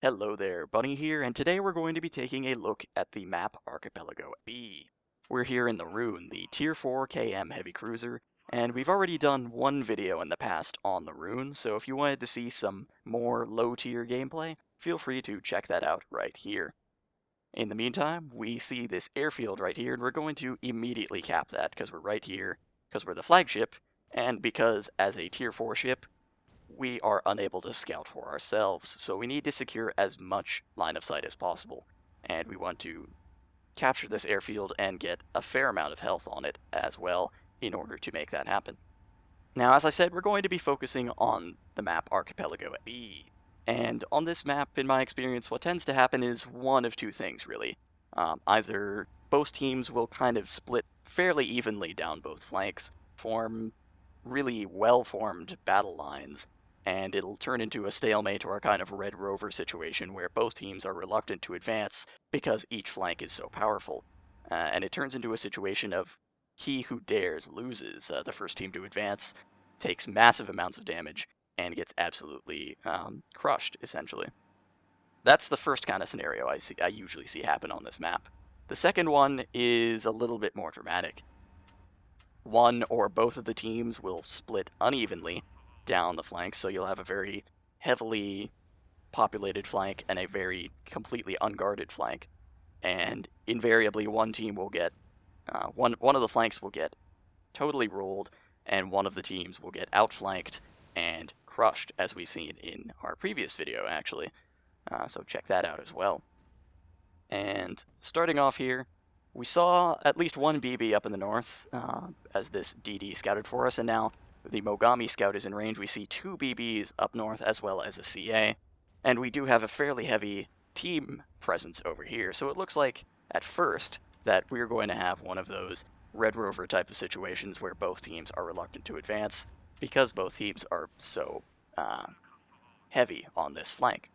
Hello there, Bunny here, and today we're going to be taking a look at the map Archipelago B. We're here in the Rune, the Tier 4 KM heavy cruiser, and we've already done one video in the past on the Rune, so if you wanted to see some more low-tier gameplay, feel free to check that out right here. In the meantime, we see this airfield right here, and we're going to immediately cap that, because we're right here, because we're the flagship, and because, as a Tier 4 ship, we are unable to scout for ourselves, so we need to secure as much line of sight as possible, and we want to capture this airfield and get a fair amount of health on it as well in order to make that happen. Now, as I said, we're going to be focusing on the map Archipelago B, and on this map, in my experience, what tends to happen is one of two things, really. Either both teams will kind of split fairly evenly down both flanks, form really well-formed battle lines, and it'll turn into a stalemate or a kind of Red Rover situation where both teams are reluctant to advance because each flank is so powerful. And it turns into a situation of he who dares loses. The first team to advance takes massive amounts of damage and gets absolutely crushed, essentially. That's the first kind of scenario I usually see happen on this map. The second one is a little bit more dramatic. One or both of the teams will split unevenly down the flanks, so you'll have a very heavily populated flank and a very completely unguarded flank. And invariably, one team will get one of the flanks will get totally rolled, and one of the teams will get outflanked and crushed, as we've seen in our previous video, actually. So check that out as well. And starting off here, we saw at least one BB up in the north, as this DD scouted for us, and now the Mogami scout is in range. We see two BBs up north as well as a CA, and we do have a fairly heavy team presence over here, so it looks like, at first, that we're going to have one of those Red Rover type of situations where both teams are reluctant to advance, because both teams are so heavy on this flank.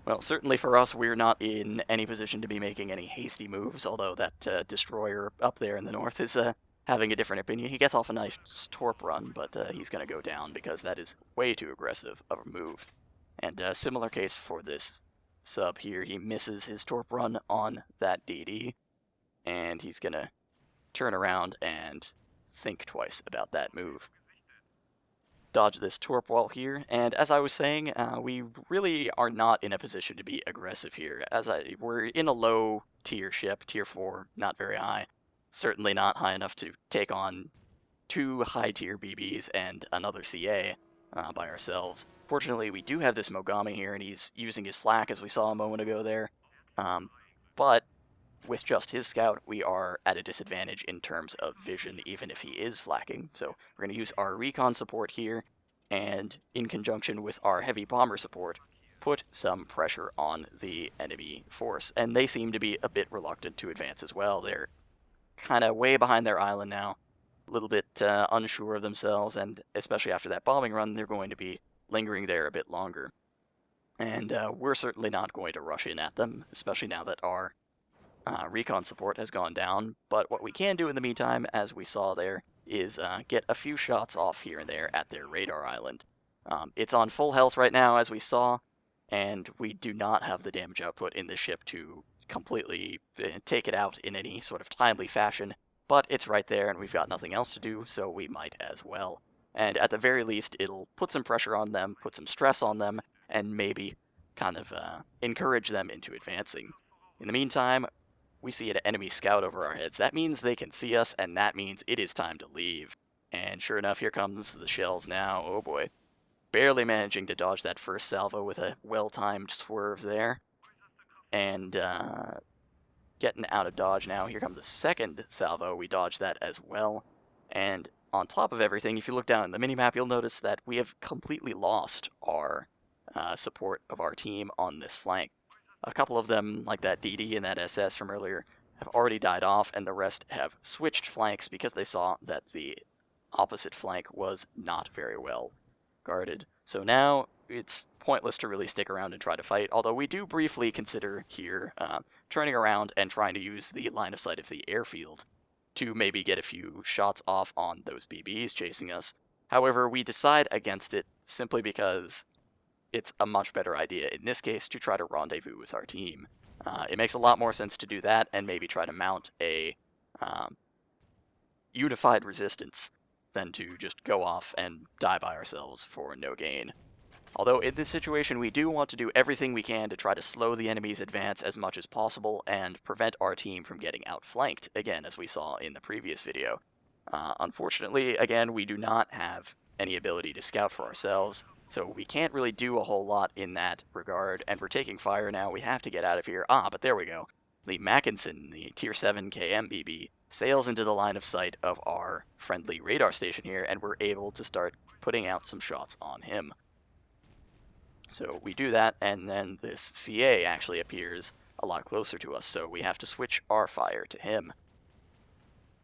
Well, certainly for us, we're not in any position to be making any hasty moves, although that destroyer up there in the north is having a different opinion. He gets off a nice torp run, but he's going to go down because that is way too aggressive of a move. And similar case for this sub here. He misses his torp run on that DD, and he's going to turn around and think twice about that move. Dodge this torp wall here, and as I was saying, we really are not in a position to be aggressive here. We're in a low tier ship, tier 4, not very high. Certainly not high enough to take on two high tier BBs and another CA by ourselves. Fortunately, we do have this Mogami here, and he's using his flak as we saw a moment ago there. But with just his scout, we are at a disadvantage in terms of vision, even if he is flakking. So we're going to use our recon support here, and in conjunction with our heavy bomber support, put some pressure on the enemy force. And they seem to be a bit reluctant to advance as well. They're kind of way behind their island now, a little bit unsure of themselves, and especially after that bombing run, they're going to be lingering there a bit longer. And we're certainly not going to rush in at them, especially now that our recon support has gone down, but what we can do in the meantime, as we saw there, is get a few shots off here and there at their radar island. It's on full health right now, as we saw, and we do not have the damage output in the ship to completely take it out in any sort of timely fashion, but it's right there and we've got nothing else to do, so we might as well. And at the very least, it'll put some pressure on them, put some stress on them, and maybe kind of encourage them into advancing. In the meantime, we see an enemy scout over our heads. That means they can see us, and that means it is time to leave. And sure enough, here comes the shells now. Oh boy. Barely managing to dodge that first salvo with a well-timed swerve there. And getting out of dodge now. Here comes the second salvo. We dodge that as well. And on top of everything, if you look down in the minimap, you'll notice that we have completely lost our support of our team on this flank. A couple of them, like that DD and that SS from earlier, have already died off, and the rest have switched flanks because they saw that the opposite flank was not very well guarded. So now it's pointless to really stick around and try to fight, although we do briefly consider here turning around and trying to use the line of sight of the airfield to maybe get a few shots off on those BBs chasing us. However, we decide against it simply because it's a much better idea in this case to try to rendezvous with our team. It makes a lot more sense to do that and maybe try to mount a unified resistance than to just go off and die by ourselves for no gain. Although in this situation we do want to do everything we can to try to slow the enemy's advance as much as possible and prevent our team from getting outflanked, again as we saw in the previous video. Unfortunately, again, we do not have any ability to scout for ourselves, so we can't really do a whole lot in that regard, and we're taking fire now. We have to get out of here. But there we go. The Mackinson, the Tier 7 KMBB, sails into the line of sight of our friendly radar station here, and we're able to start putting out some shots on him. So we do that, and then this CA actually appears a lot closer to us, so we have to switch our fire to him.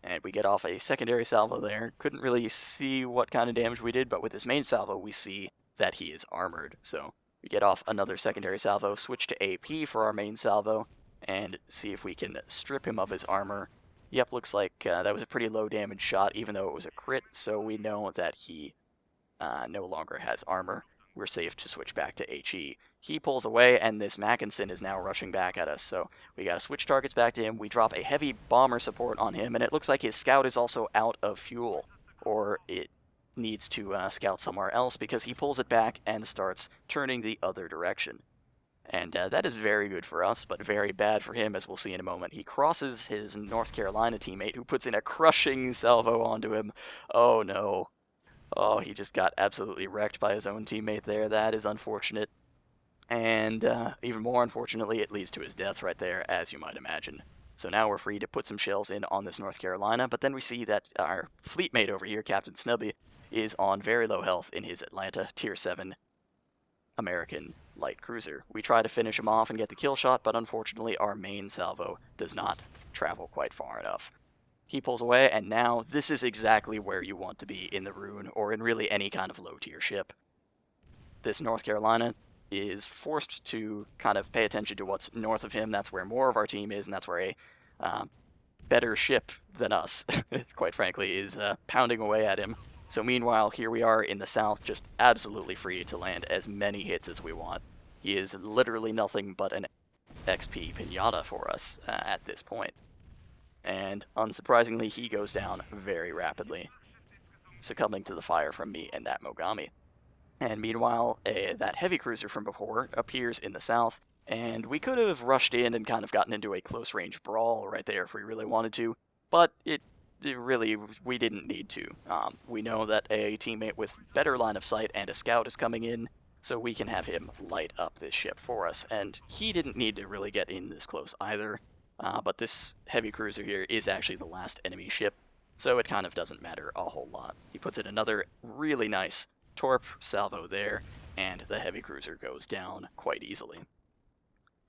And we get off a secondary salvo there. Couldn't really see what kind of damage we did, but with his main salvo we see that he is armored. So we get off another secondary salvo, switch to AP for our main salvo, and see if we can strip him of his armor. Yep, looks like that was a pretty low damage shot, even though it was a crit, so we know that he no longer has armor. We're safe to switch back to HE. He pulls away, and this Mackinson is now rushing back at us, so we gotta switch targets back to him. We drop a heavy bomber support on him, and it looks like his scout is also out of fuel, or it needs to scout somewhere else, because he pulls it back and starts turning the other direction. And that is very good for us, but very bad for him, as we'll see in a moment. He crosses his North Carolina teammate, who puts in a crushing salvo onto him. Oh no. Oh, he just got absolutely wrecked by his own teammate there. That is unfortunate. And even more unfortunately, it leads to his death right there, as you might imagine. So now we're free to put some shells in on this North Carolina, but then we see that our fleetmate over here, Captain Snubby, is on very low health in his Atlanta Tier 7 American light cruiser. We try to finish him off and get the kill shot, but unfortunately our main salvo does not travel quite far enough. He pulls away, and now this is exactly where you want to be in the Rune, or in really any kind of low-tier ship. This North Carolina is forced to kind of pay attention to what's north of him. That's where more of our team is, and that's where a better ship than us, quite frankly, is pounding away at him. So meanwhile, here we are in the south, just absolutely free to land as many hits as we want. He is literally nothing but an XP pinata for us at this point. And unsurprisingly, he goes down very rapidly, succumbing to the fire from me and that Mogami. And meanwhile, that heavy cruiser from before appears in the south, and we could have rushed in and kind of gotten into a close-range brawl right there if we really wanted to, but we didn't need to. We know that a teammate with better line of sight and a scout is coming in, so we can have him light up this ship for us, and he didn't need to really get in this close either. But this heavy cruiser here is actually the last enemy ship, so it kind of doesn't matter a whole lot. He puts in another really nice torp salvo there, and the heavy cruiser goes down quite easily.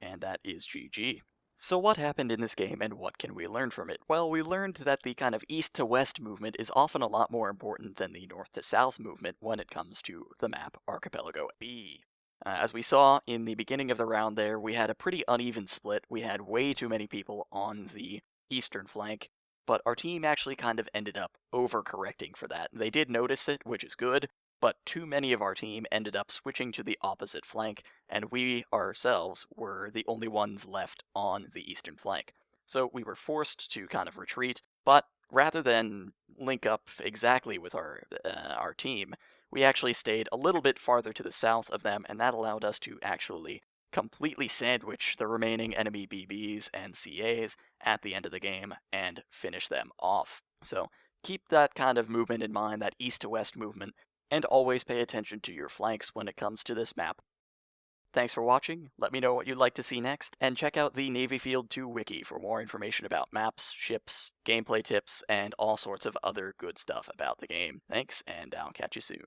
And that is GG. So what happened in this game, and what can we learn from it? Well, we learned that the kind of east to west movement is often a lot more important than the north to south movement when it comes to the map Archipelago B. As we saw in the beginning of the round there, we had a pretty uneven split. We had way too many people on the eastern flank, but our team actually kind of ended up overcorrecting for that. They did notice it, which is good, but too many of our team ended up switching to the opposite flank, and we ourselves were the only ones left on the eastern flank. So we were forced to kind of retreat, but rather than link up exactly with our team, we actually stayed a little bit farther to the south of them, and that allowed us to actually completely sandwich the remaining enemy BBs and CAs at the end of the game and finish them off. So keep that kind of movement in mind, that east to west movement, and always pay attention to your flanks when it comes to this map. Thanks for watching, let me know what you'd like to see next, and check out the NavyField 2 wiki for more information about maps, ships, gameplay tips, and all sorts of other good stuff about the game. Thanks, and I'll catch you soon.